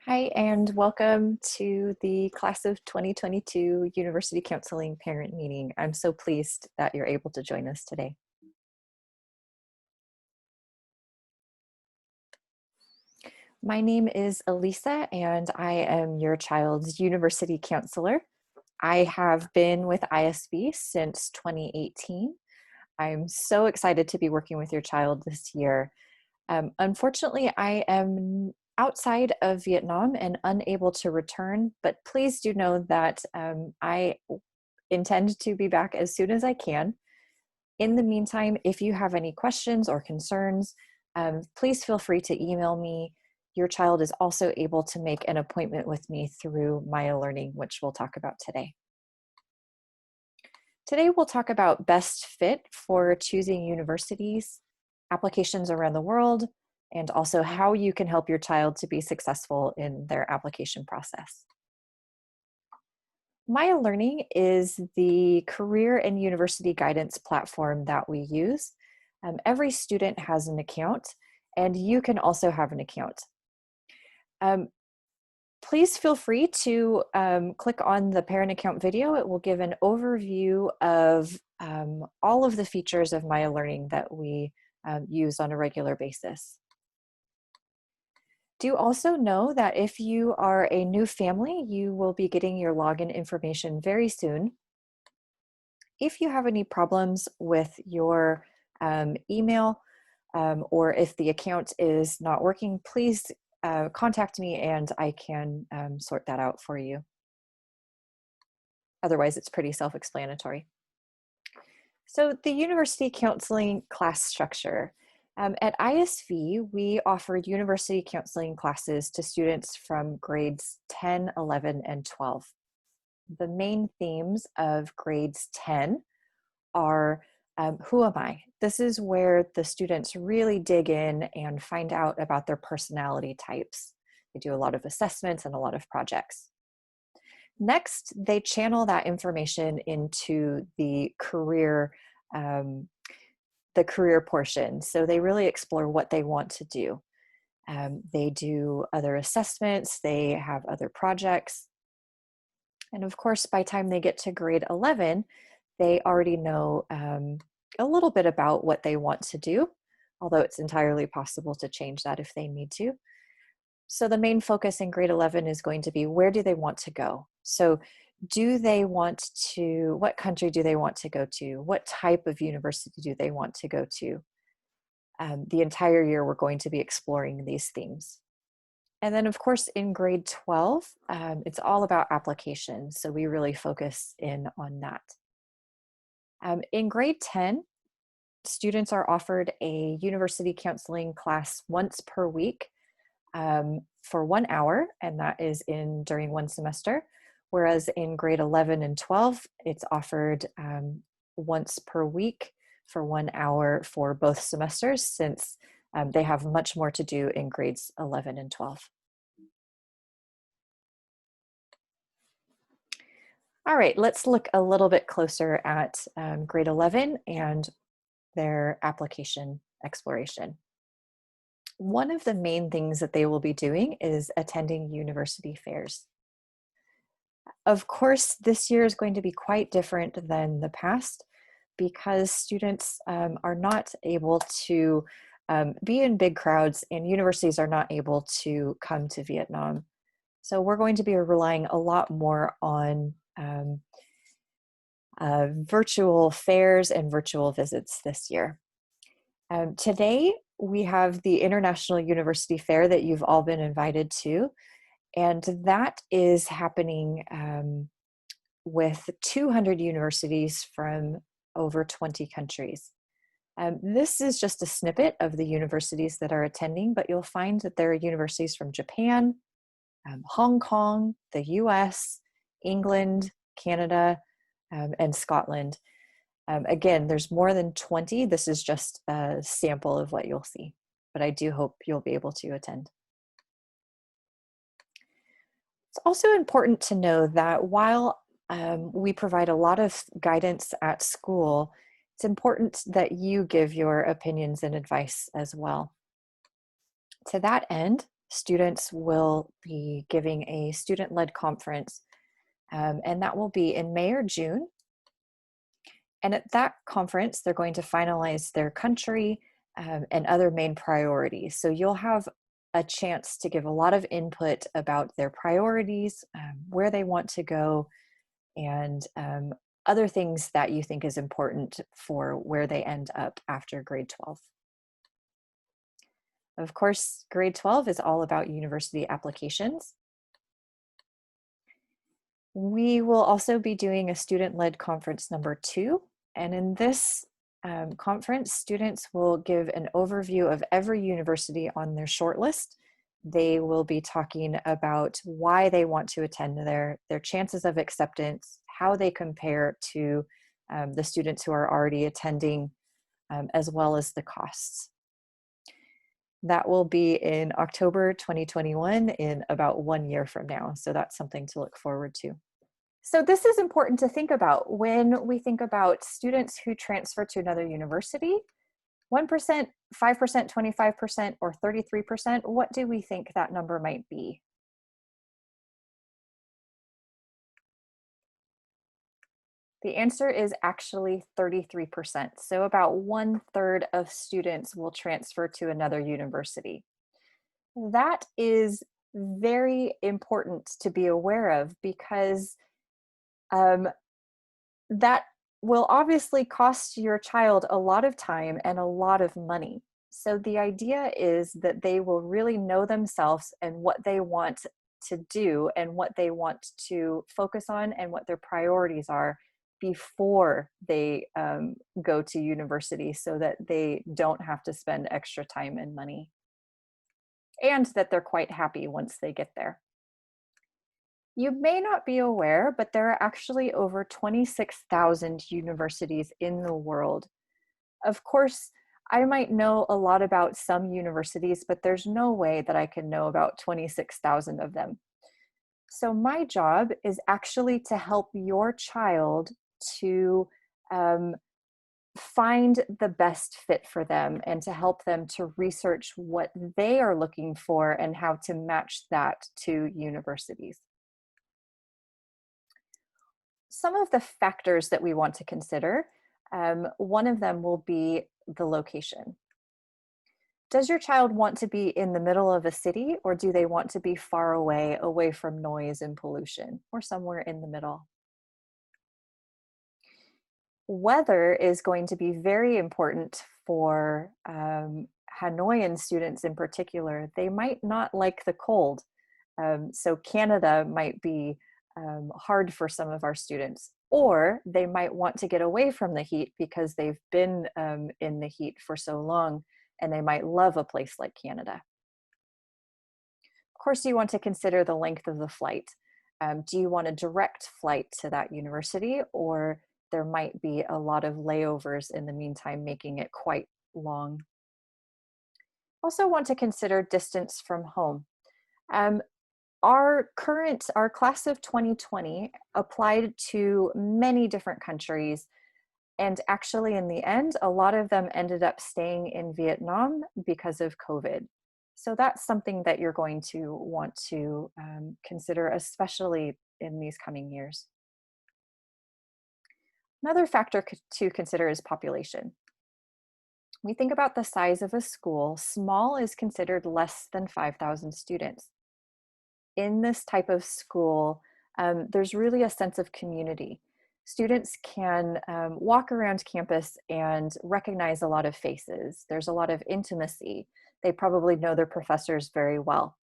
Hi, and welcome to the Class of 2022 University Counseling Parent Meeting. I'm so pleased that you're able to join us today. My name is Elisa, and I am your child's university counselor. I have been with ISV since 2018. I'm so excited to be working with your child this year. Unfortunately, I am outside of Vietnam and unable to return, but please do know that I intend to be back as soon as I can. In the meantime, if you have any questions or concerns, please feel free to email me. Your child is also able to make an appointment with me through maialearning, which we'll talk about today. Today, we'll talk about best fit for choosing universities, applications around the world, and also how you can help your child to be successful in their application process. maialearning is the career and university guidance platform that we use. Every student has an account, and you can also have an account. Please feel free to click on the parent account video. It will give an overview of all of the features of maialearning that we use on a regular basis. Do also know that if you are a new family, you will be getting your login information very soon. If you have any problems with your email or if the account is not working, please contact me and I can sort that out for you. Otherwise, it's pretty self-explanatory. So the university counseling class structure. At ISV, we offered university counseling classes to students from grades 10, 11, and 12. The main themes of grades 10 are who am I? This is where the students really dig in and find out about their personality types. They do a lot of assessments and a lot of projects. Next, they channel that information into the career portion. So they really explore what they want to do. They do other assessments, they have other projects. And of course, by the time they get to grade 11, they already know a little bit about what they want to do, although it's entirely possible to change that if they need to. So the main focus in grade 11 is going to be, where do they want to go? So what country do they want to go to? What type of university do they want to go to? The entire year, we're going to be exploring these themes. And then, of course, in grade 12, it's all about applications. So we really focus in on that. In grade 10, students are offered a university counseling class once per week for 1 hour, and that is during one semester. Whereas in grade 11 and 12, it's offered once per week for 1 hour for both semesters, since they have much more to do in grades 11 and 12. All right, let's look a little bit closer at grade 11 and their application exploration. One of the main things that they will be doing is attending university fairs. Of course, this year is going to be quite different than the past because students are not able to be in big crowds, and universities are not able to come to Vietnam. So we're going to be relying a lot more on virtual fairs and virtual visits this year. Today, we have the International University Fair that you've all been invited to, and that is happening with 200 universities from over 20 countries. This is just a snippet of the universities that are attending, but you'll find that there are universities from Japan, Hong Kong, the US, England, Canada, and Scotland. Again, there's more than 20. This is just a sample of what you'll see, but I do hope you'll be able to attend. It's also important to know that while we provide a lot of guidance at school, it's important that you give your opinions and advice as well. To that end, students will be giving a student-led conference, and that will be in May or June. And at that conference, they're going to finalize their country and other main priorities. So you'll have a chance to give a lot of input about their priorities, where they want to go, and other things that you think is important for where they end up after grade 12. Of course, grade 12 is all about university applications. We will also be doing a student-led conference number 2. And in this conference, students will give an overview of every university on their shortlist. They will be talking about why they want to attend there, their chances of acceptance, how they compare to the students who are already attending, as well as the costs. That will be in October 2021, in about 1 year from now. So that's something to look forward to. So this is important to think about when we think about students who transfer to another university. 1%, 5%, 25%, or 33%, what do we think that number might be? The answer is actually 33%. So about 1/3 of students will transfer to another university. That is very important to be aware of because that will obviously cost your child a lot of time and a lot of money. So the idea is that they will really know themselves and what they want to do and what they want to focus on and what their priorities are before they go to university, so that they don't have to spend extra time and money, and that they're quite happy once they get there. You may not be aware, but there are actually over 26,000 universities in the world. Of course, I might know a lot about some universities, but there's no way that I can know about 26,000 of them. So my job is actually to help your child to find the best fit for them and to help them to research what they are looking for and how to match that to universities. Some of the factors that we want to consider, one of them will be the location. Does your child want to be in the middle of a city, or do they want to be far away, away from noise and pollution, or somewhere in the middle? Weather is going to be very important for Hanoian students in particular. They might not like the cold. So Canada might be hard for some of our students, or they might want to get away from the heat because they've been in the heat for so long, and they might love a place like Canada. Of course, you want to consider the length of the flight. Do you want a direct flight to that university, or there might be a lot of layovers in the meantime, making it quite long? Also want to consider distance from home. Our class of 2020 applied to many different countries, and actually in the end, a lot of them ended up staying in Vietnam because of COVID. So that's something that you're going to want to consider, especially in these coming years. Another factor to consider is population. We think about the size of a school. Small is considered less than 5,000 students. In this type of school, there's really a sense of community. Students can walk around campus and recognize a lot of faces. There's a lot of intimacy. They probably know their professors very well.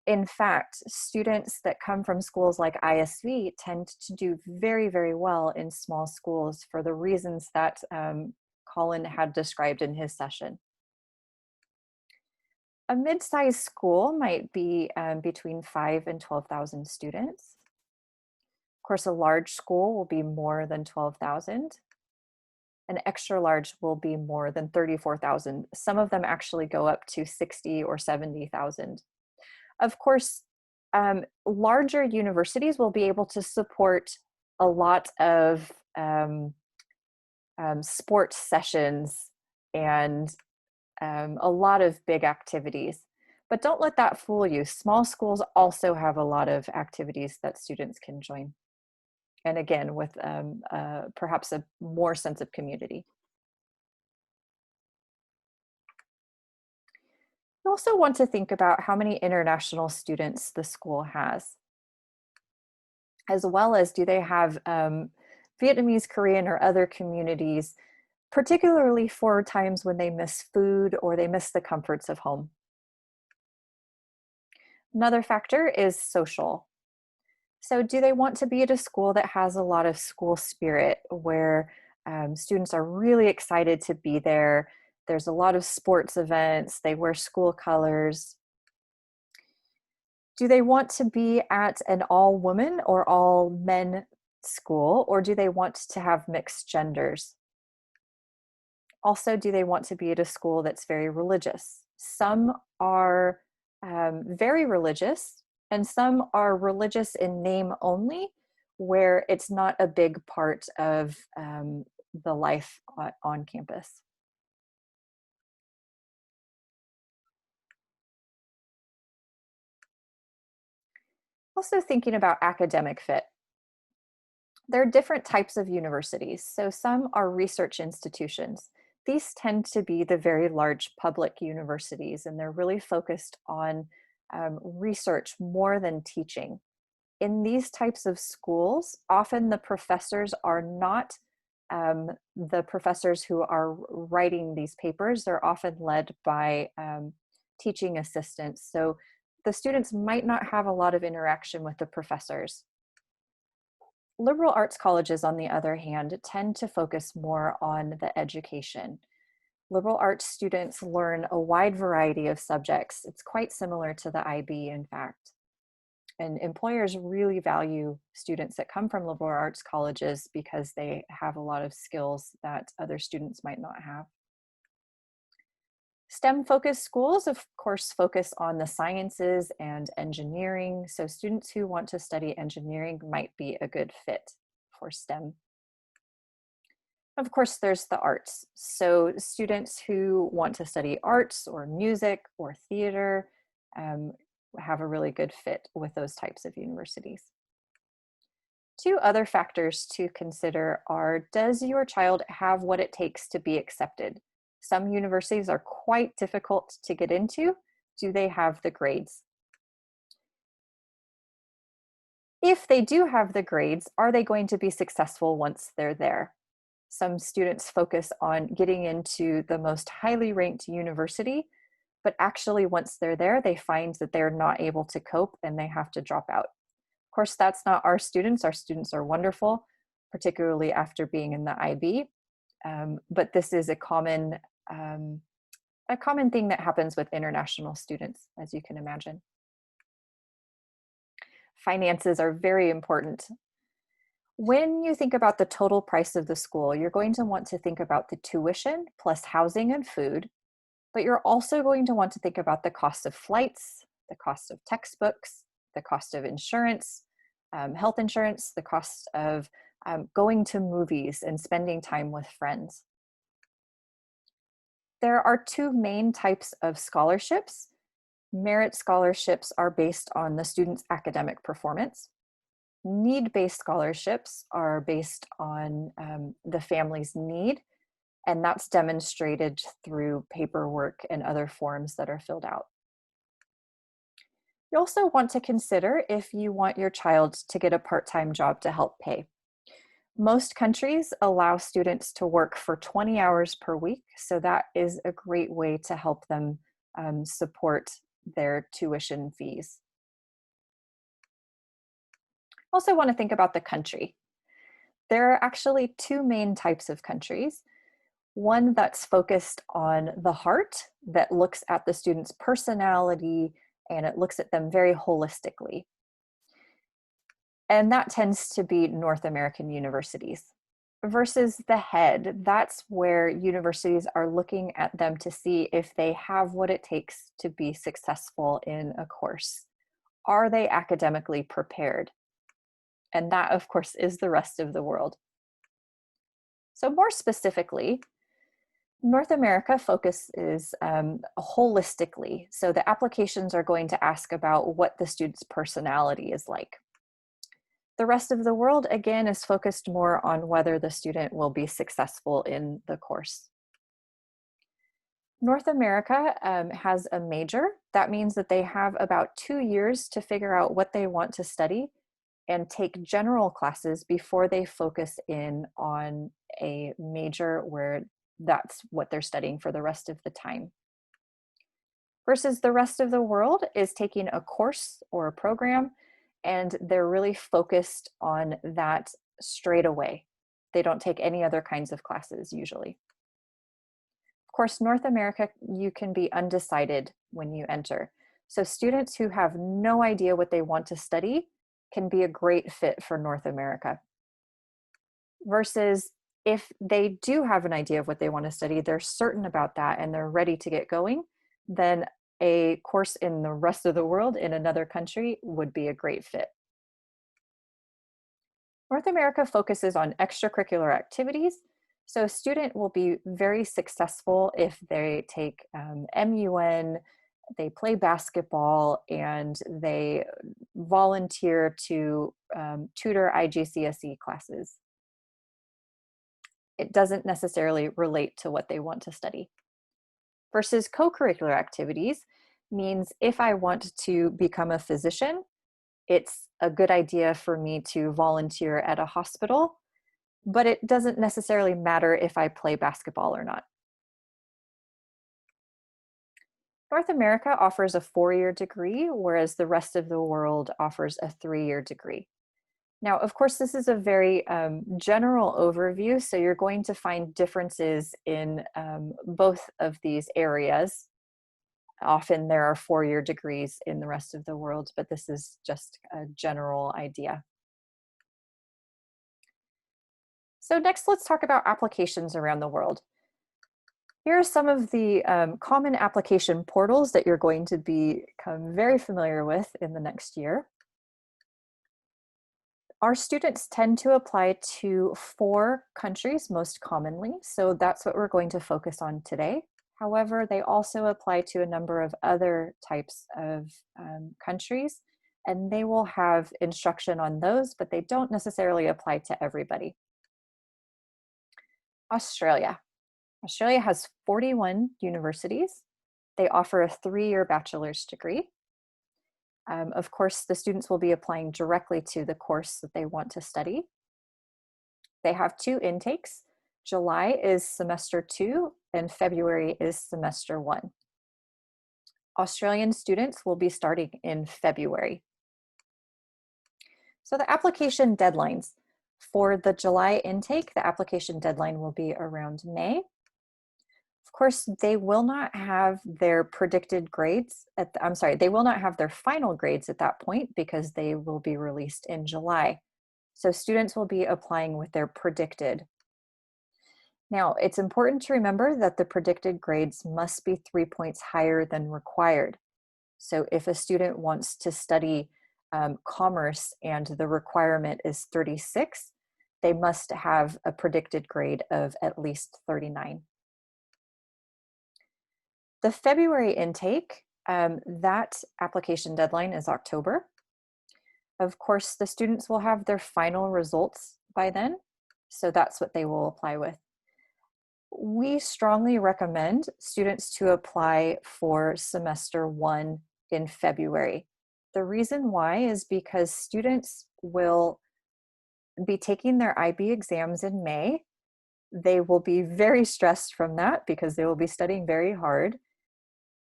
In fact, students that come from schools like ISV tend to do very, very well in small schools for the reasons that Colin had described in his session. A mid-sized school might be between 5 and 12,000 students. Of course, a large school will be more than 12,000. An extra large will be more than 34,000. Some of them actually go up to 60 or 70,000. Of course, larger universities will be able to support a lot of sports sessions and a lot of big activities. But don't let that fool you. Small schools also have a lot of activities that students can join. And again, with perhaps a more sense of community. You also want to think about how many international students the school has, as well as do they have Vietnamese, Korean, or other communities, particularly for times when they miss food or they miss the comforts of home. Another factor is social. So do they want to be at a school that has a lot of school spirit, where students are really excited to be there? There's a lot of sports events, they wear school colors. Do they want to be at an all women or all men school, or do they want to have mixed genders? Also, do they want to be at a school that's very religious? Some are very religious, and some are religious in name only, where it's not a big part of the life on campus. Also, thinking about academic fit. There are different types of universities. So some are research institutions. These tend to be the very large public universities, and they're really focused on research more than teaching. In these types of schools, often the professors are not the professors who are writing these papers. They're often led by teaching assistants. So the students might not have a lot of interaction with the professors. Liberal arts colleges, on the other hand, tend to focus more on the education. Liberal arts students learn a wide variety of subjects. It's quite similar to the IB, in fact. And employers really value students that come from liberal arts colleges because they have a lot of skills that other students might not have. STEM-focused schools, of course, focus on the sciences and engineering. So students who want to study engineering might be a good fit for STEM. Of course, there's the arts. So students who want to study arts or music or theater have a really good fit with those types of universities. Two other factors to consider are, does your child have what it takes to be accepted? Some universities are quite difficult to get into. Do they have the grades? If they do have the grades, are they going to be successful once they're there? Some students focus on getting into the most highly ranked university, but actually once they're there, they find that they're not able to cope and they have to drop out. Of course, that's not our students. Our students are wonderful, particularly after being in the IB. But this is a common thing that happens with international students, as you can imagine. Finances are very important. When you think about the total price of the school, you're going to want to think about the tuition plus housing and food, but you're also going to want to think about the cost of flights, the cost of textbooks, the cost of insurance, health insurance, the cost of going to movies and spending time with friends. There are two main types of scholarships. Merit scholarships are based on the student's academic performance. Need-based scholarships are based on the family's need, and that's demonstrated through paperwork and other forms that are filled out. You also want to consider if you want your child to get a part-time job to help pay. Most countries allow students to work for 20 hours per week, so that is a great way to help them support their tuition fees. Also want to think about the country. There are actually two main types of countries. One that's focused on the heart, that looks at the student's personality and it looks at them very holistically. And that tends to be North American universities. Versus the head, that's where universities are looking at them to see if they have what it takes to be successful in a course. Are they academically prepared? And that, of course, is the rest of the world. So more specifically, North America focuses holistically. So the applications are going to ask about what the student's personality is like. The rest of the world, again, is focused more on whether the student will be successful in the course. North America has a major. That means that they have about 2 years to figure out what they want to study and take general classes before they focus in on a major where that's what they're studying for the rest of the time. Versus the rest of the world is taking a course or a program, and they're really focused on that straight away. They don't take any other kinds of classes usually. Of course, North America, you can be undecided when you enter. So students who have no idea what they want to study can be a great fit for North America. Versus if they do have an idea of what they want to study, they're certain about that and they're ready to get going, then a course in the rest of the world in another country would be a great fit. North America focuses on extracurricular activities. So a student will be very successful if they take MUN, they play basketball, and they volunteer to tutor IGCSE classes. It doesn't necessarily relate to what they want to study. Versus co-curricular activities means if I want to become a physician, it's a good idea for me to volunteer at a hospital, but it doesn't necessarily matter if I play basketball or not. North America offers a 4-year degree, whereas the rest of the world offers a 3-year degree. Now, of course, this is a very general overview, so you're going to find differences in both of these areas. Often there are 4-year degrees in the rest of the world, but this is just a general idea. So next, let's talk about applications around the world. Here are some of the common application portals that you're going to become very familiar with in the next year. Our students tend to apply to 4 countries most commonly, so that's what we're going to focus on today. However, they also apply to a number of other types of countries, and they will have instruction on those, but they don't necessarily apply to everybody. Australia. Australia has 41 universities. They offer a 3-year bachelor's degree. Of course, the students will be applying directly to the course that they want to study. They have 2 intakes. July is semester 2 and February is semester 1. Australian students will be starting in February. So the application deadlines. For the July intake, the application deadline will be around May. Of course, they will not have their predicted grades they will not have their final grades at that point because they will be released in July. So students will be applying with their predicted. Now, it's important to remember that the predicted grades must be 3 points higher than required. So if a student wants to study commerce and the requirement is 36, they must have a predicted grade of at least 39. The February intake, that application deadline is October. Of course, the students will have their final results by then, so that's what they will apply with. We strongly recommend students to apply for semester 1 in February. The reason why is because students will be taking their IB exams in May. They will be very stressed from that because they will be studying very hard.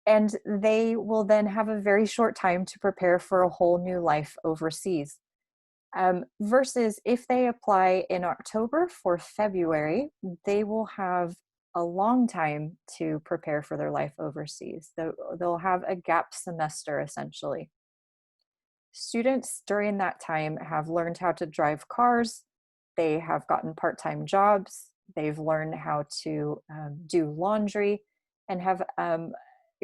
And they will then have a very short time to prepare for a whole new life overseas. Versus if they apply in October for February, they will have a long time to prepare for their life overseas. They'll have a gap semester essentially. Students during that time have learned how to drive cars, they have gotten part-time jobs, they've learned how to do laundry, and have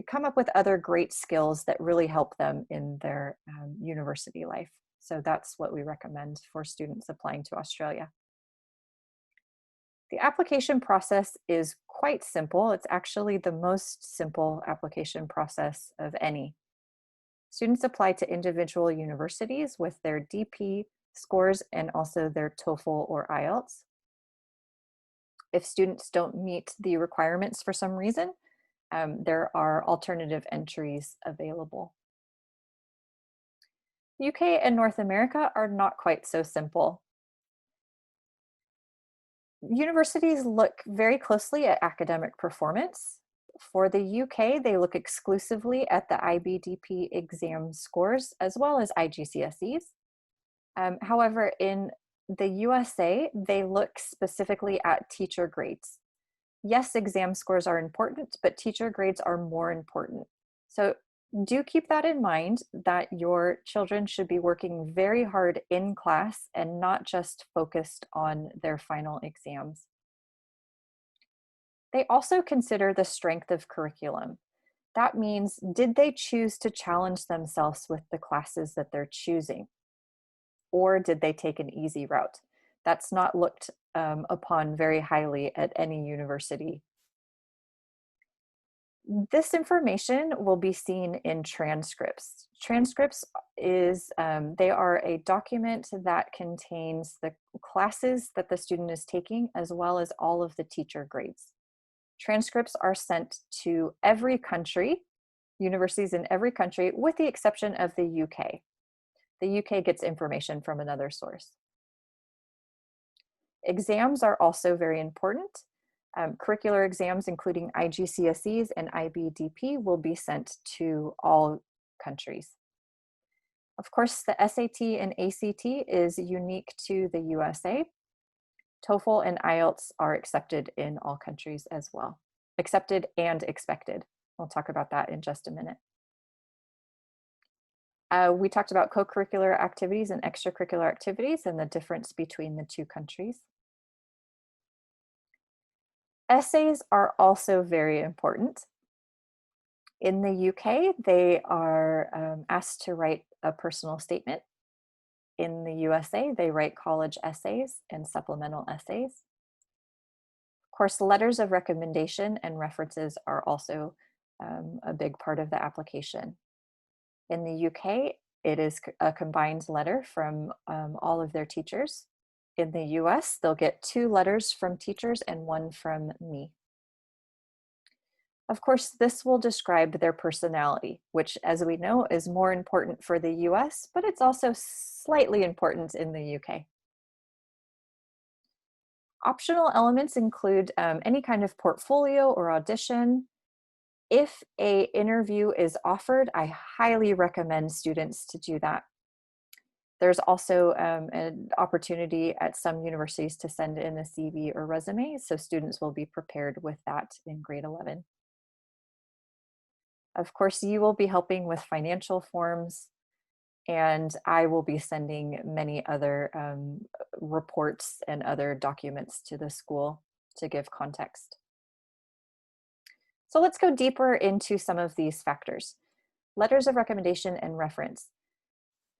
come up with other great skills that really help them in their university life. So that's what we recommend for students applying to Australia. The application process is quite simple. It's actually the most simple application process of any. Students apply to individual universities with their DP scores and also their TOEFL or IELTS. If students don't meet the requirements for some reason, there are alternative entries available. UK and North America are not quite so simple. Universities look very closely at academic performance. For the UK, they look exclusively at the IBDP exam scores as well as IGCSEs. However, in the USA, they look specifically at teacher grades. Yes, exam scores are important, but teacher grades are more important. So do keep that in mind, that your children should be working very hard in class and not just focused on their final exams. They also consider the strength of curriculum. That means, did they choose to challenge themselves with the classes that they're choosing? Or did they take an easy route? That's not looked upon very highly at any university. This information will be seen in transcripts. Transcripts they are a document that contains the classes that the student is taking as well as all of the teacher grades. Transcripts are sent to every country, universities in every country, with the exception of the UK. The UK gets information from another source. Exams are also very important. Curricular exams, including IGCSEs and IBDP, will be sent to all countries. Of course, the SAT and ACT is unique to the USA. TOEFL and IELTS are accepted in all countries as well. Accepted and expected. We'll talk about that in just a minute. We talked about co-curricular activities and extracurricular activities and the difference between the two countries. Essays are also very important. In the UK, they are asked to write a personal statement. In the USA, they write college essays and supplemental essays. Of course, letters of recommendation and references are also a big part of the application. In the UK, it is a combined letter from all of their teachers. In the US, they'll get 2 letters from teachers and 1 from me. Of course, this will describe their personality, which, as we know, is more important for the US, but it's also slightly important in the UK. Optional elements include any kind of portfolio or audition. If an interview is offered, I highly recommend students to do that. There's also an opportunity at some universities to send in a CV or resume, so students will be prepared with that in grade 11. Of course, you will be helping with financial forms, and I will be sending many other reports and other documents to the school to give context. So let's go deeper into some of these factors. Letters of recommendation and reference.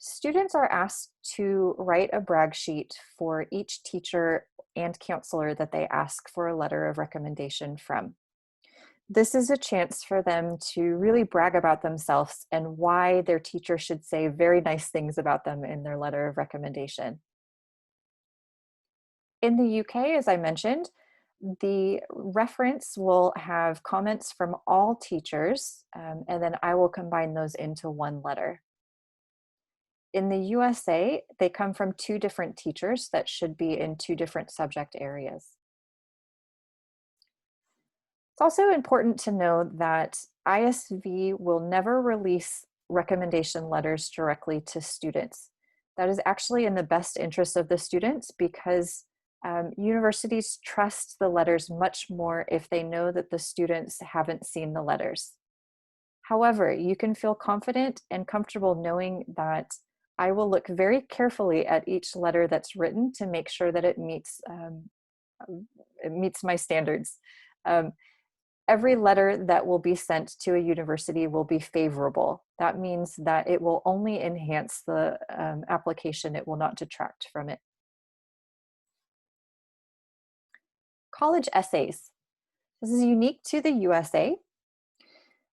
Students are asked to write a brag sheet for each teacher and counselor that they ask for a letter of recommendation from. This is a chance for them to really brag about themselves and why their teacher should say very nice things about them in their letter of recommendation. In the UK, as I mentioned, the reference will have comments from all teachers, and then I will combine those into one letter. In the USA, they come from 2 different teachers that should be in 2 different subject areas. It's also important to know that ISV will never release recommendation letters directly to students. That is actually in the best interest of the students, because universities trust the letters much more if they know that the students haven't seen the letters. However, you can feel confident and comfortable knowing that I will look very carefully at each letter that's written to make sure that it meets my standards. Every letter that will be sent to a university will be favorable. That means that it will only enhance the application. It will not detract from it. College essays. This is unique to the USA.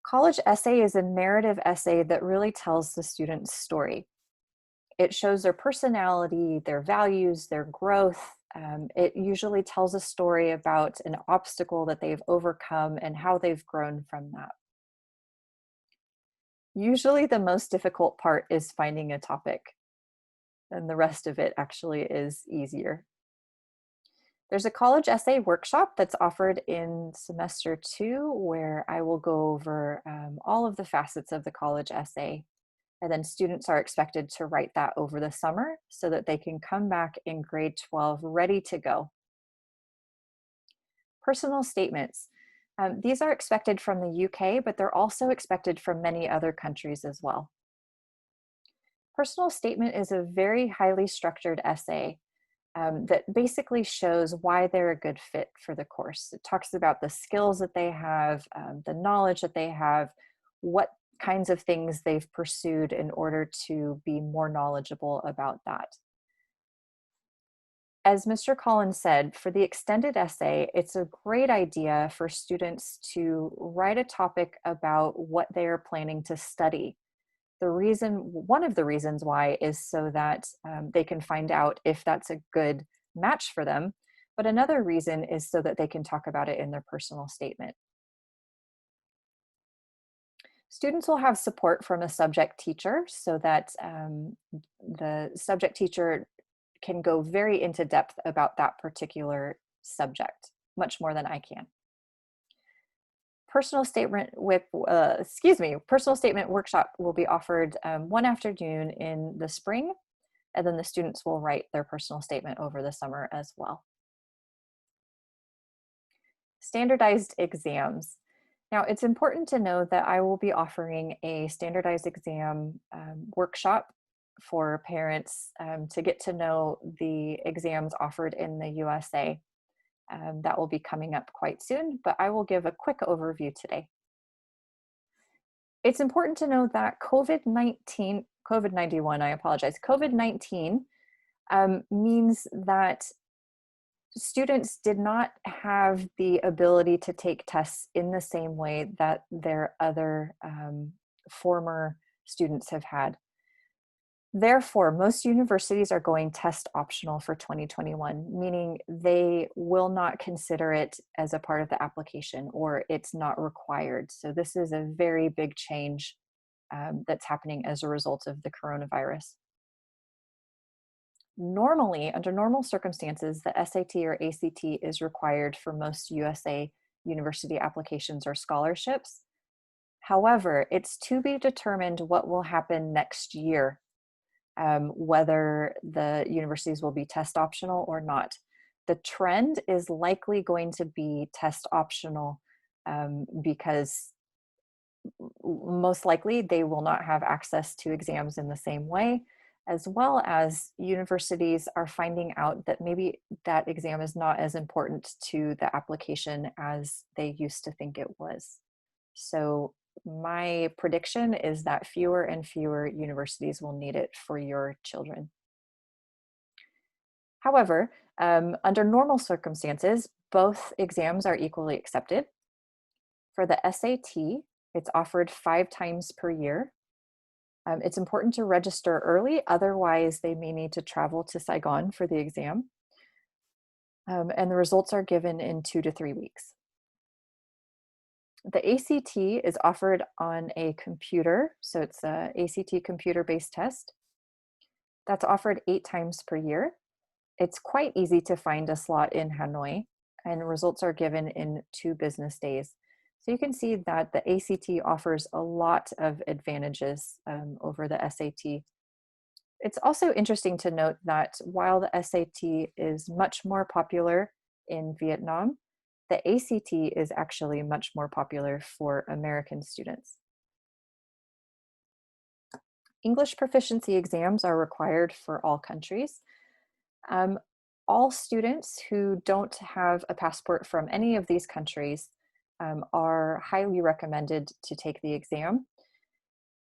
College essay is a narrative essay that really tells the student's story. It shows their personality, their values, their growth. It usually tells a story about an obstacle that they've overcome and how they've grown from that. Usually the most difficult part is finding a topic, and the rest of it actually is easier. There's a college essay workshop that's offered in semester 2 where I will go over all of the facets of the college essay. And then students are expected to write that over the summer so that they can come back in grade 12 ready to go. Personal statements. These are expected from the UK, but they're also expected from many other countries as well. Personal statement is a very highly structured essay that basically shows why they're a good fit for the course. It talks about the skills that they have, the knowledge that they have, what kinds of things they've pursued in order to be more knowledgeable about that. As Mr. Collins said, for the extended essay, it's a great idea for students to write a topic about what they are planning to study. One of the reasons why is so that they can find out if that's a good match for them. But another reason is so that they can talk about it in their personal statement. Students will have support from a subject teacher so that the subject teacher can go very into depth about that particular subject, much more than I can. Personal statement workshop will be offered one afternoon in the spring, and then the students will write their personal statement over the summer as well. Standardized exams. Now, it's important to know that I will be offering a standardized exam workshop for parents to get to know the exams offered in the USA. That will be coming up quite soon, but I will give a quick overview today. It's important to know that COVID-19 means that students did not have the ability to take tests in the same way that their other former students have had. Therefore, most universities are going test optional for 2021, meaning they will not consider it as a part of the application, or it's not required. So this is a very big change that's happening as a result of the coronavirus. Normally, under normal circumstances, the SAT or ACT is required for most USA university applications or scholarships. However, it's to be determined what will happen next year, whether the universities will be test optional or not. The trend is likely going to be test optional because most likely they will not have access to exams in the same way, as well as universities are finding out that maybe that exam is not as important to the application as they used to think it was. So my prediction is that fewer and fewer universities will need it for your children. However, under normal circumstances, both exams are equally accepted. For the SAT, it's offered 5 times per year. It's important to register early, otherwise they may need to travel to Saigon for the exam. And the results are given in 2 to 3 weeks. The ACT is offered on a computer, so it's a ACT computer-based test. That's offered 8 times per year. It's quite easy to find a slot in Hanoi, and results are given in 2 business days. So you can see that the ACT offers a lot of advantages over the SAT. It's also interesting to note that while the SAT is much more popular in Vietnam, the ACT is actually much more popular for American students. English proficiency exams are required for all countries. All students who don't have a passport from any of these countries are highly recommended to take the exam.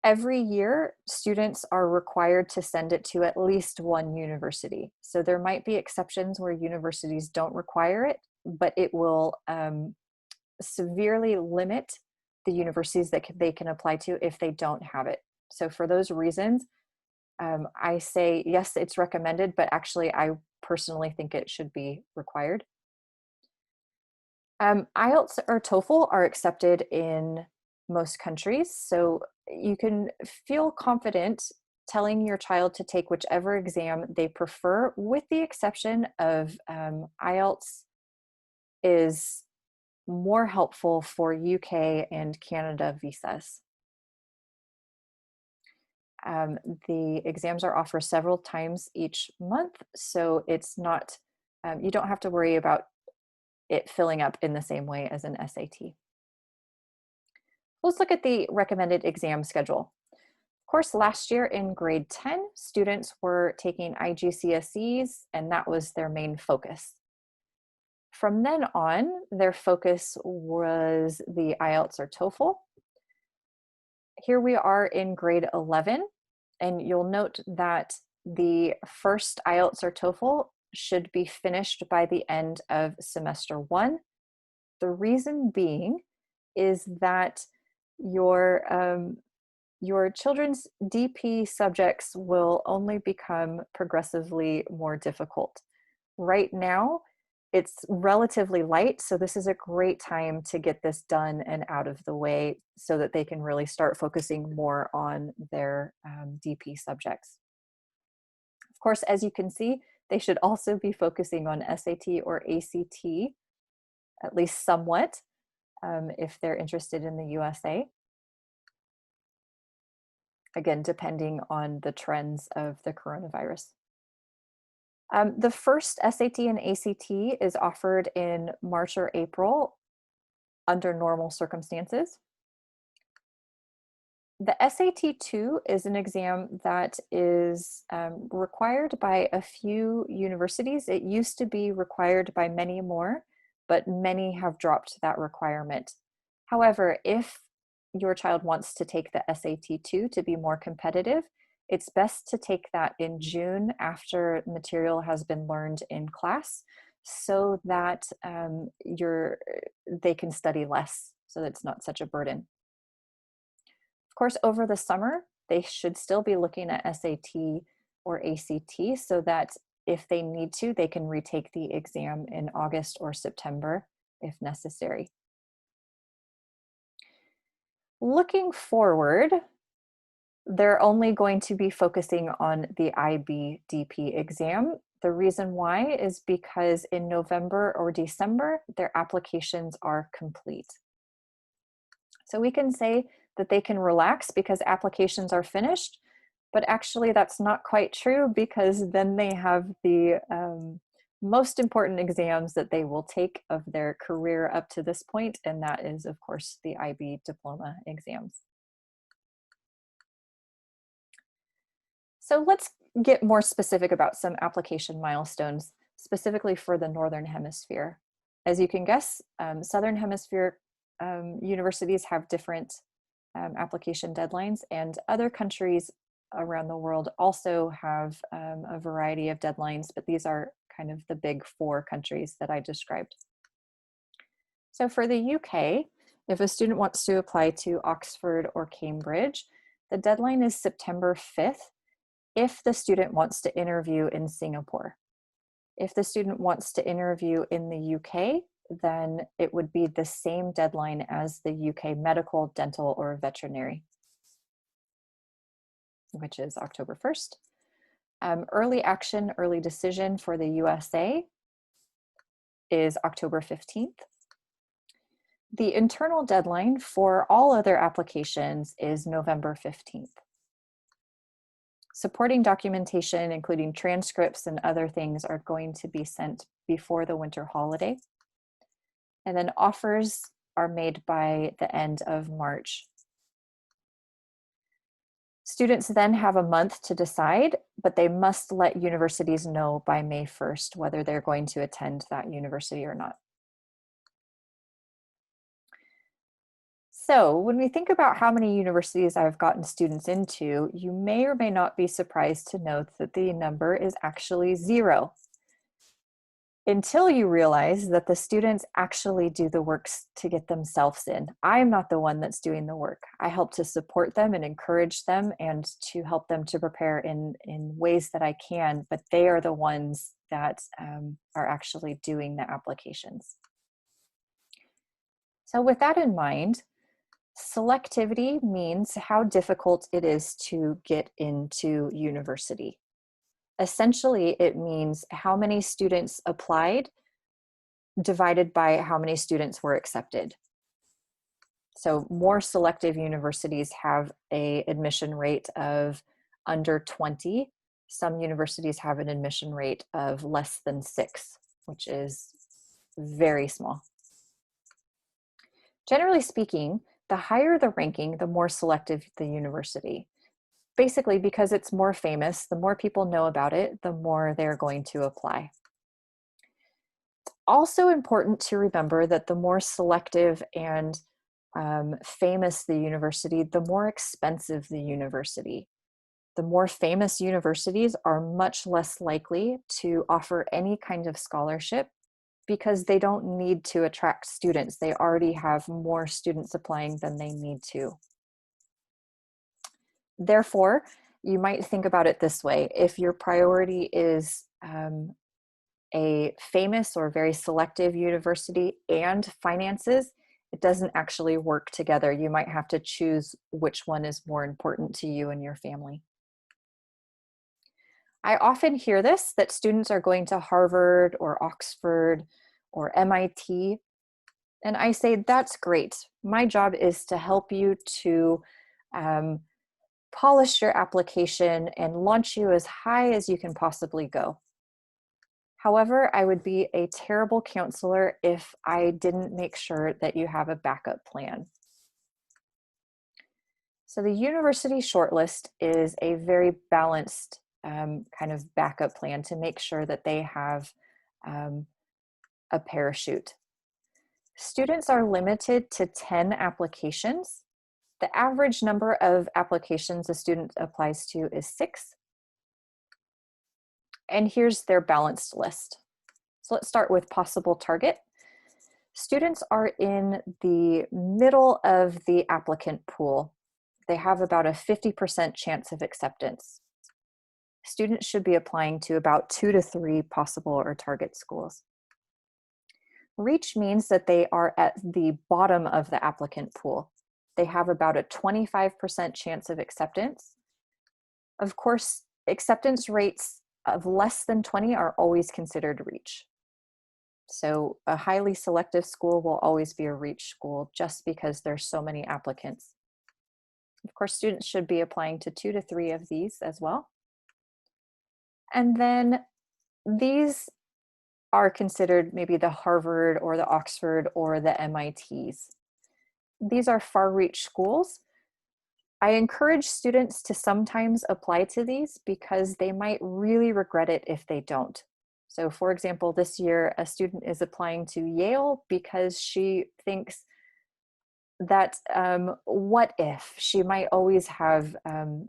Every year, students are required to send it to at least one university. So there might be exceptions where universities don't require it, but it will severely limit the universities that they can apply to if they don't have it. So for those reasons, I say, yes, it's recommended, but actually I personally think it should be required. IELTS or TOEFL are accepted in most countries, so you can feel confident telling your child to take whichever exam they prefer, with the exception of IELTS is more helpful for UK and Canada visas. The exams are offered several times each month, so it's not, you don't have to worry about it filling up in the same way as an SAT. Let's look at the recommended exam schedule. Of course, last year in grade 10, students were taking IGCSEs, and that was their main focus. From then on, their focus was the IELTS or TOEFL. Here we are in grade 11, and you'll note that the first IELTS or TOEFL should be finished by the end of semester 1. The reason being is that your children's DP subjects will only become progressively more difficult. Right now, it's relatively light, so this is a great time to get this done and out of the way so that they can really start focusing more on their DP subjects. Of course, as you can see, they should also be focusing on SAT or ACT, at least somewhat, if they're interested in the USA. Again, depending on the trends of the coronavirus. The first SAT and ACT is offered in March or April under normal circumstances. The SAT-2 is an exam that is required by a few universities. It used to be required by many more, but many have dropped that requirement. However, if your child wants to take the SAT-2 to be more competitive, it's best to take that in June after material has been learned in class, so that they can study less, so that it's not such a burden. Of course, over the summer, they should still be looking at SAT or ACT, so that if they need to, they can retake the exam in August or September if necessary. Looking forward, they're only going to be focusing on the IB-DP exam. The reason why is because in November or December, their applications are complete. So we can say that they can relax because applications are finished, but actually that's not quite true, because then they have the most important exams that they will take of their career up to this point, and that is, of course, the IB diploma exams. So let's get more specific about some application milestones, specifically for the Northern Hemisphere. As you can guess, Southern Hemisphere universities have different application deadlines, and other countries around the world also have a variety of deadlines, but these are kind of the big 4 countries that I described. So for the UK, if a student wants to apply to Oxford or Cambridge, the deadline is September 5th if the student wants to interview in Singapore. If the student wants to interview in the UK, then it would be the same deadline as the UK medical, dental, or veterinary, which is October 1st. Early action, early decision for the USA is October 15th. The internal deadline for all other applications is November 15th. Supporting documentation, including transcripts and other things, are going to be sent before the winter holiday. And then offers are made by the end of March. Students then have a month to decide, but they must let universities know by May 1st whether they're going to attend that university or not. So when we think about how many universities I've gotten students into, you may or may not be surprised to note that the number is actually 0. until you realize that the students actually do the works to get themselves in. I'm not the one that's doing the work. I help to support them and encourage them and to help them to prepare in ways that I can, but they are the ones that are actually doing the applications. So with that in mind, selectivity means how difficult it is to get into university. Essentially, it means how many students applied divided by how many students were accepted. So more selective universities have an admission rate of under 20. Some universities have an admission rate of less than 6, which is very small. Generally speaking, the higher the ranking, the more selective the university. Basically, because it's more famous, the more people know about it, the more they're going to apply. Also important to remember that the more selective and famous the university, the more expensive the university. The more famous universities are much less likely to offer any kind of scholarship because they don't need to attract students. They already have more students applying than they need to. Therefore, you might think about it this way. If your priority is a famous or very selective university and finances, it doesn't actually work together. You might have to choose which one is more important to you and your family. I often hear this, that students are going to Harvard or Oxford or MIT, and I say that's great. My job is to help you to polish your application and launch you as high as you can possibly go. However, I would be a terrible counselor if I didn't make sure that you have a backup plan. So the university shortlist is a very balanced kind of backup plan to make sure that they have a parachute. Students are limited to 10 applications. The average number of applications a student applies to is 6. And here's their balanced list. So let's start with possible target. Students are in the middle of the applicant pool. They have about a 50% chance of acceptance. Students should be applying to about 2 to 3 possible or target schools. Reach means that they are at the bottom of the applicant pool. They have about a 25% chance of acceptance. Of course, acceptance rates of less than 20 are always considered reach. So a highly selective school will always be a reach school just because there's so many applicants. Of course, students should be applying to 2 to 3 of these as well. And then these are considered maybe the Harvard or the Oxford or the MITs. These are far reach schools. I encourage students to sometimes apply to these because they might really regret it if they don't. So for example, this year, a student is applying to Yale because she thinks that what if she might always have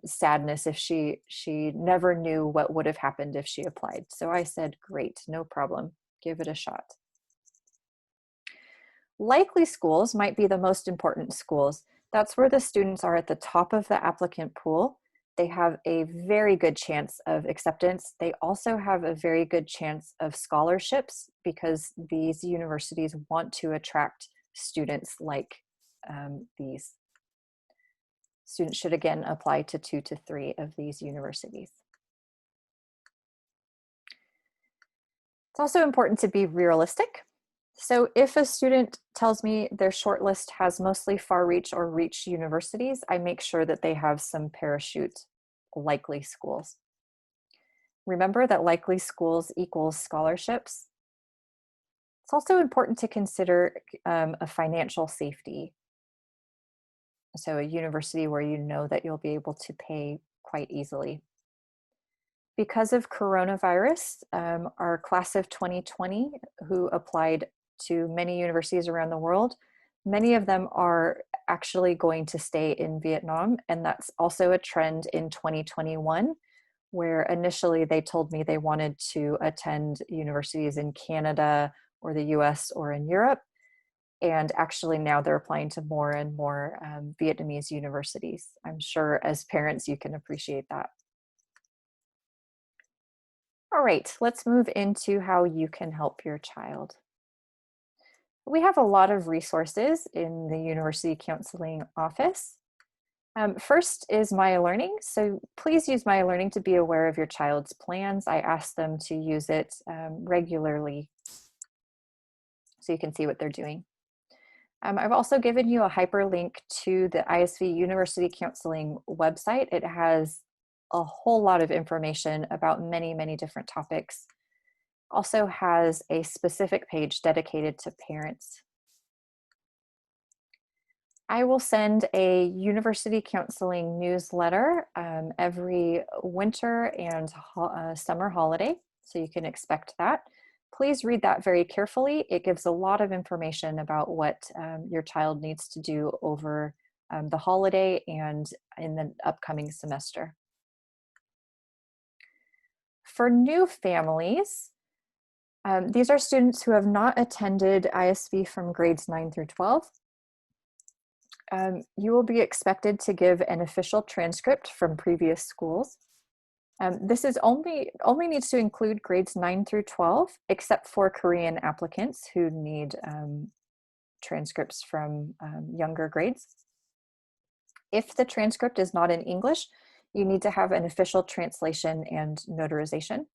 sadness if she never knew what would have happened if she applied. So I said, great, no problem, give it a shot. Likely schools might be the most important schools. That's where the students are at the top of the applicant pool. They have a very good chance of acceptance. They also have a very good chance of scholarships because these universities want to attract students like these. Students should again apply to 2 to 3 of these universities. It's also important to be realistic. So if a student tells me their shortlist has mostly far reach or reach universities, I make sure that they have some parachute likely schools. Remember that likely schools equals scholarships. It's also important to consider a financial safety. So a university where you know that you'll be able to pay quite easily. Because of coronavirus, our class of 2020 who applied to many universities around the world, many of them are actually going to stay in Vietnam, and that's also a trend in 2021. where initially they told me they wanted to attend universities in Canada or the US or in Europe. And actually now they're applying to more and more Vietnamese universities. I'm sure as parents you can appreciate that. All right, let's move into how you can help your child. We have a lot of resources in the University Counseling Office. First is maialearning. So please use maialearning to be aware of your child's plans. I ask them to use it regularly so you can see what they're doing. I've also given you a hyperlink to the ISV University Counseling website. It has a whole lot of information about many, many different topics. Also has a specific page dedicated to parents. I will send a university counseling newsletter every winter and summer holiday, so you can expect that. Please read that very carefully. It gives a lot of information about what your child needs to do over the holiday and in the upcoming semester. For new families, these are students who have not attended ISV from grades 9 through 12. You will be expected to give an official transcript from previous schools. This is only needs to include grades 9 through 12, except for Korean applicants who need transcripts from younger grades. If the transcript is not in English, you need to have an official translation and notarization.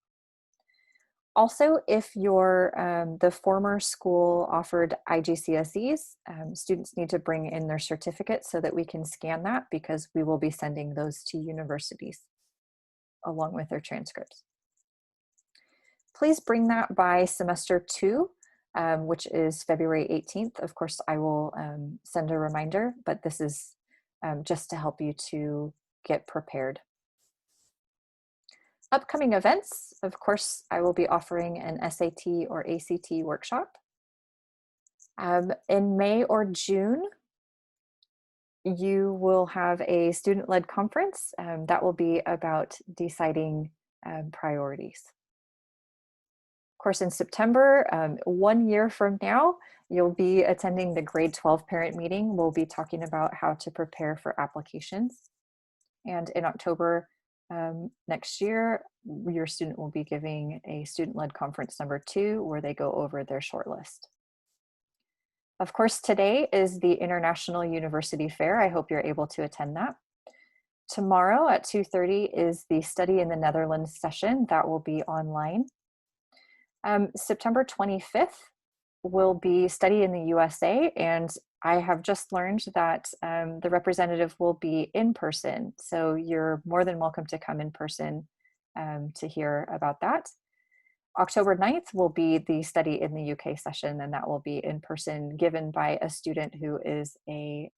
Also, if the former school offered IGCSEs, students need to bring in their certificates so that we can scan that, because we will be sending those to universities along with their transcripts. Please bring that by semester 2, which is February 18th. Of course, I will send a reminder, but this is just to help you to get prepared. Upcoming events, of course, I will be offering an SAT or ACT workshop. In May or June, you will have a student-led conference that will be about deciding priorities. Of course, in September, 1 year from now, you'll be attending the grade 12 parent meeting. We'll be talking about how to prepare for applications. And in October next year, your student will be giving a student-led conference number 2, where they go over their shortlist. Of course, today is the International University Fair. I hope you're able to attend that. Tomorrow at 2:30 is the Study in the Netherlands session. That will be online. September 25th will be Study in the USA, and I have just learned that the representative will be in person. So you're more than welcome to come in person to hear about that. October 9th will be the Study in the UK session, and that will be in person, given by a student who is a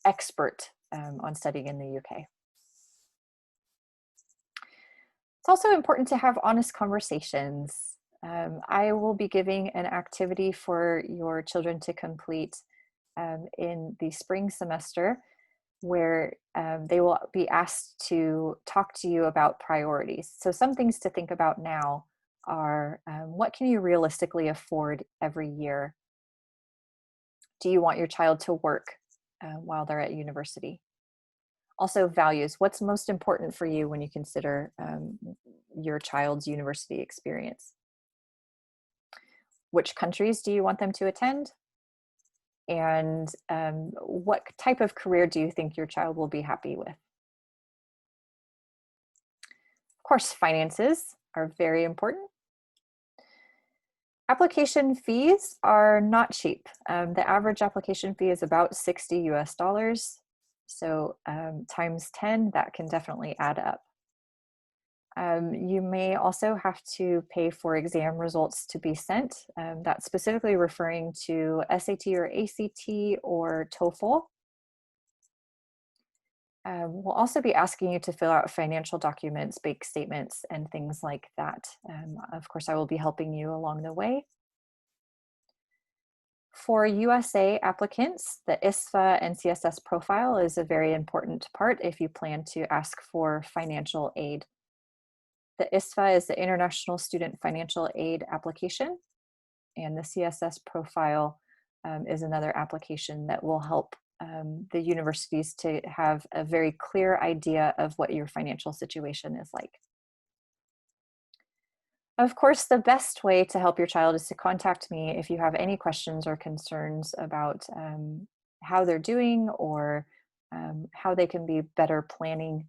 expert on studying in the UK. It's also important to have honest conversations. I will be giving an activity for your children to complete in the spring semester, where they will be asked to talk to you about priorities. So some things to think about now are, what can you realistically afford every year? Do you want your child to work while they're at university? Also, values. What's most important for you when you consider your child's university experience? Which countries do you want them to attend? And what type of career do you think your child will be happy with? Of course, finances are very important. Application fees are not cheap. The average application fee is about $60 US. So times 10, that can definitely add up. You may also have to pay for exam results to be sent. That's specifically referring to SAT or ACT or TOEFL. We'll also be asking you to fill out financial documents, bank statements, and things like that. Of course, I will be helping you along the way. For USA applicants, the ISVA and CSS profile is a very important part if you plan to ask for financial aid. The ISVA is the International Student Financial Aid application, and the CSS profile is another application that will help the universities to have a very clear idea of what your financial situation is like. Of course, the best way to help your child is to contact me if you have any questions or concerns about how they're doing or how they can be better planning.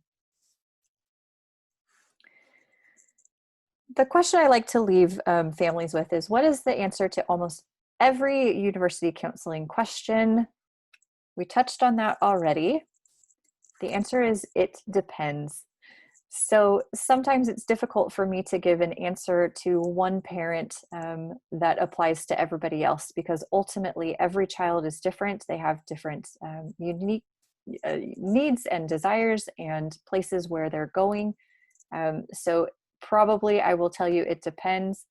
The question I like to leave families with is, what is the answer to almost every university counseling question? We touched on that already. The answer is, it depends. So sometimes it's difficult for me to give an answer to one parent that applies to everybody else, because ultimately every child is different. They have different unique needs and desires and places where they're going. So probably I will tell you it depends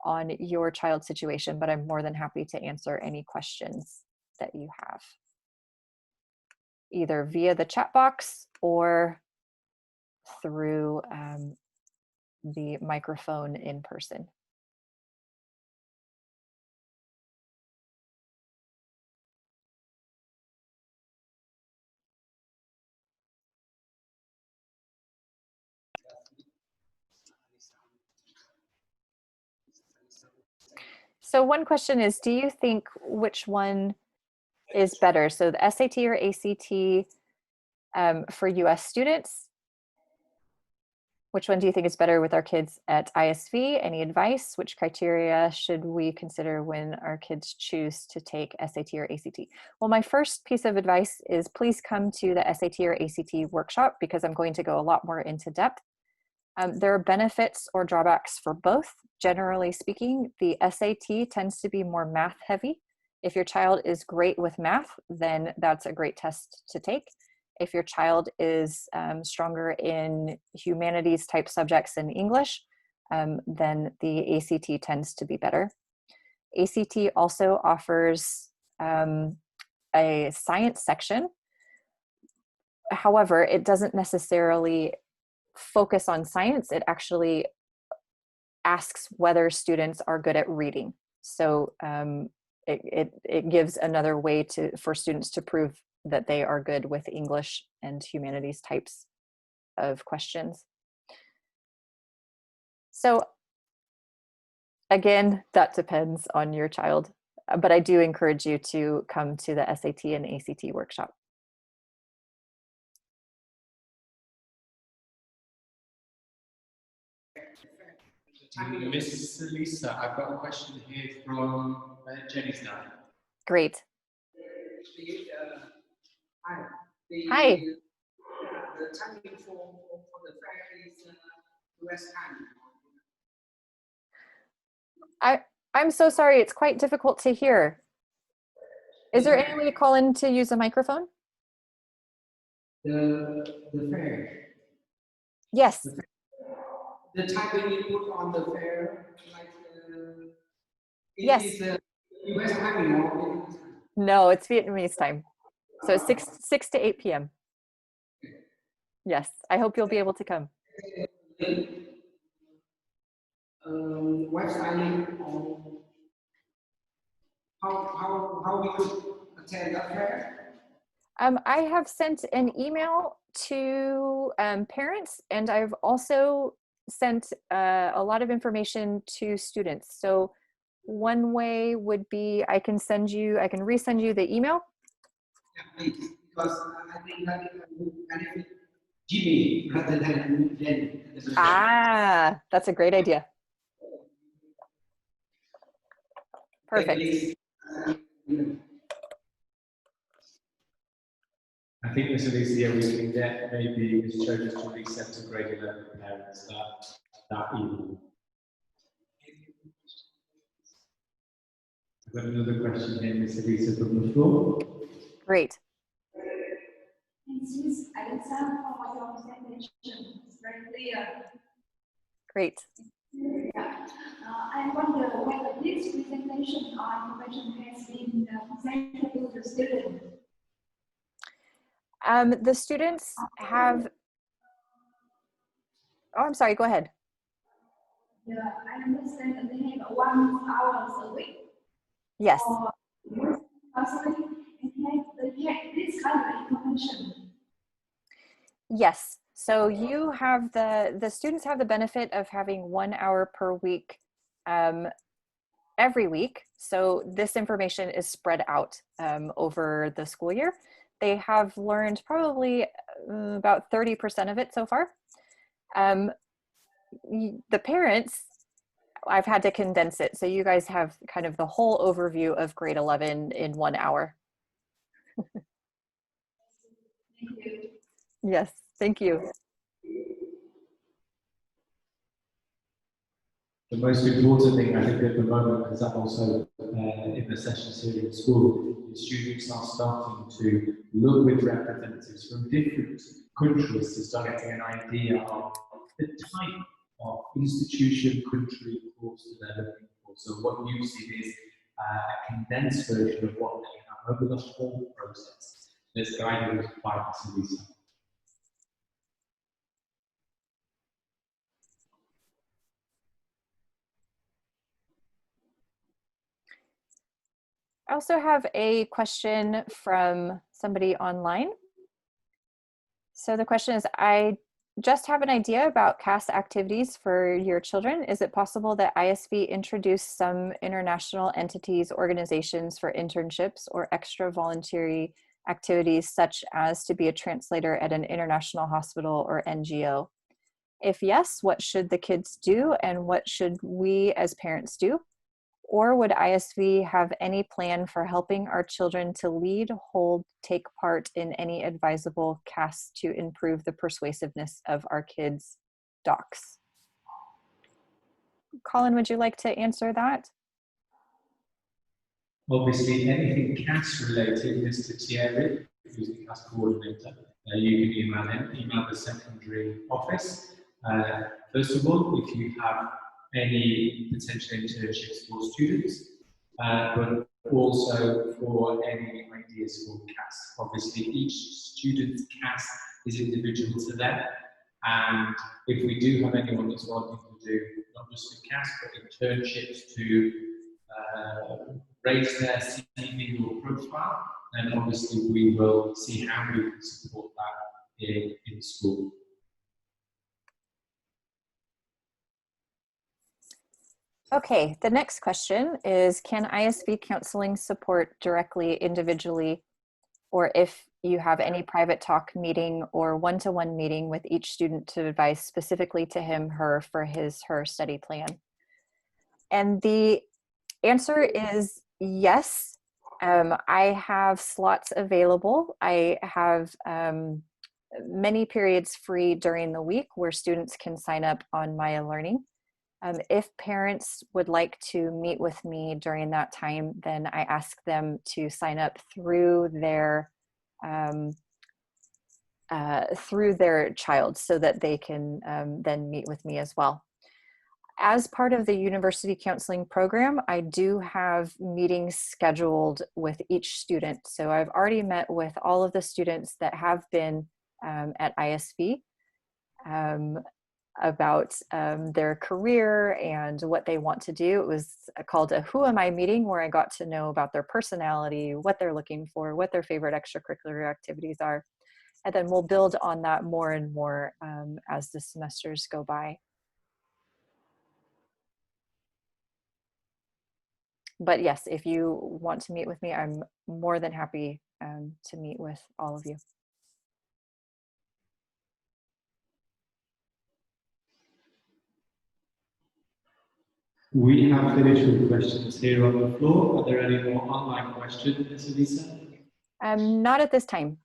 on your child's situation, but I'm more than happy to answer any questions that you have, either via the chat box or through the microphone in person. So one question is, do you think which one is better? So the SAT or ACT for US students? Which one do you think is better with our kids at ISV? Any advice? Which criteria should we consider when our kids choose to take SAT or ACT? Well, my first piece of advice is please come to the SAT or ACT workshop, because I'm going to go a lot more into depth. There are benefits or drawbacks for both. Generally speaking, the SAT tends to be more math heavy. If your child is great with math, then that's a great test to take. If your child is stronger in humanities type subjects and English, then the ACT tends to be better. ACT also offers a science section. However, it doesn't necessarily focus on science. It actually asks whether students are good at reading. So it gives another way for students to prove that they are good with English and humanities types of questions. So again, that depends on your child, but I do encourage you to come to the SAT and ACT workshop. Miss Lisa, I've got a question here from Jenny's dad. Great. Hi. The timing for the fair is US time. I'm so sorry, it's quite difficult to hear. Is there any way to call in to use a microphone? The fair. Yes. The timing you put on the fair, like yes. Is US timing or No, it's Vietnamese time. So 6 to 8 p.m. Yes, I hope you'll be able to come. Website link on how we could attend that fair? I have sent an email to parents, and I've also sent a lot of information to students. So one way would be I can resend you the email. Yeah, please, because I think that would benefit Jimmy rather than Jenny. Ah, that's a great idea. Perfect. I think Miss Alicia, we can get maybe Ms. Chodas to resend to grade 11 parents that evening. I've got another question here, Ms. Alicia, from the floor. Great. Since Alexa, from what you understand, it's very clear. Great. Yeah. I wonder whether this presentation or information has been presented to the student. The students have, oh, I'm sorry, go ahead. Yeah, I understand that they have 1 hour a week. Yes. Or possibly they have this kind of information. Yes. So you have the students have the benefit of having 1 hour per week every week. So this information is spread out over the school year. They have learned probably about 30% of it so far. The parents, I've had to condense it. So you guys have kind of the whole overview of grade 11 in 1 hour. Thank you. Yes, thank you. The most important thing I think at the moment, because I'm also in the sessions here in school, is students are starting to look with representatives from different countries to start getting an idea of the type of institution, country, course that they're looking for. So what you see is a condensed version of what they have over the whole process. That's guided by Lisa. I also have a question from somebody online. So the question is, I just have an idea about CAS activities for your children. Is it possible that ISV introduce some international entities, organizations for internships or extra voluntary activities, such as to be a translator at an international hospital or NGO? If yes, what should the kids do and what should we as parents do? Or would ISV have any plan for helping our children to lead, hold, take part in any advisable CAS to improve the persuasiveness of our kids' docs? Colin, would you like to answer that? Obviously, anything CAS related, Mr. Thierry, who's the CAS coordinator, you can email him, email the secondary office. First of all, if you have any potential internships for students, but also for any ideas for CAS. Obviously, each student's CAS is individual to them, and if we do have anyone that's wanting to do not just for CAS, but internships to raise their CV or profile, then obviously we will see how we can support that in school. Okay, the next question is, can ISV counseling support directly, individually, or if you have any private talk meeting or one-to-one meeting with each student to advise specifically to him, her, for his/her study plan? And the answer is yes. I have slots available. I have many periods free during the week where students can sign up on maialearning. If parents would like to meet with me during that time, then I ask them to sign up through their child so that they can then meet with me as well. As part of the university counseling program, I do have meetings scheduled with each student. So I've already met with all of the students that have been at ISV about their career and what they want to do. It was called a Who Am I meeting, where I got to know about their personality, what they're looking for, what their favorite extracurricular activities are. And then we'll build on that more and more as the semesters go by. But yes, if you want to meet with me, I'm more than happy to meet with all of you. We have finished with questions here on the floor. Are there any more online questions, Ms. Elisa? Not at this time.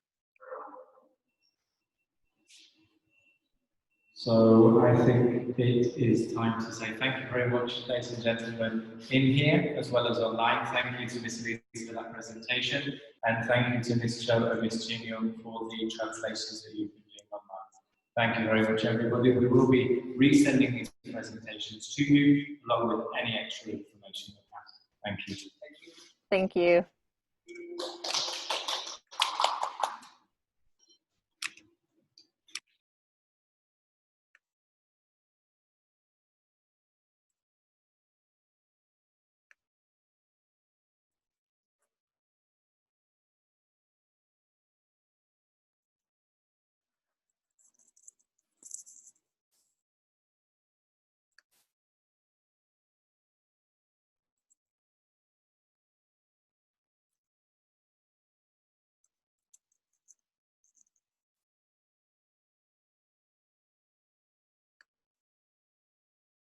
So I think it is time to say thank you very much, ladies and gentlemen, in here as well as online. Thank you to Ms. Elisa for that presentation, and thank you to Ms. Cho and Ms. Jin Young for the translations that you've been doing online. Thank you very much, everybody. We will be resending these presentations to you, along with any extra information you have. Thank you. Thank you.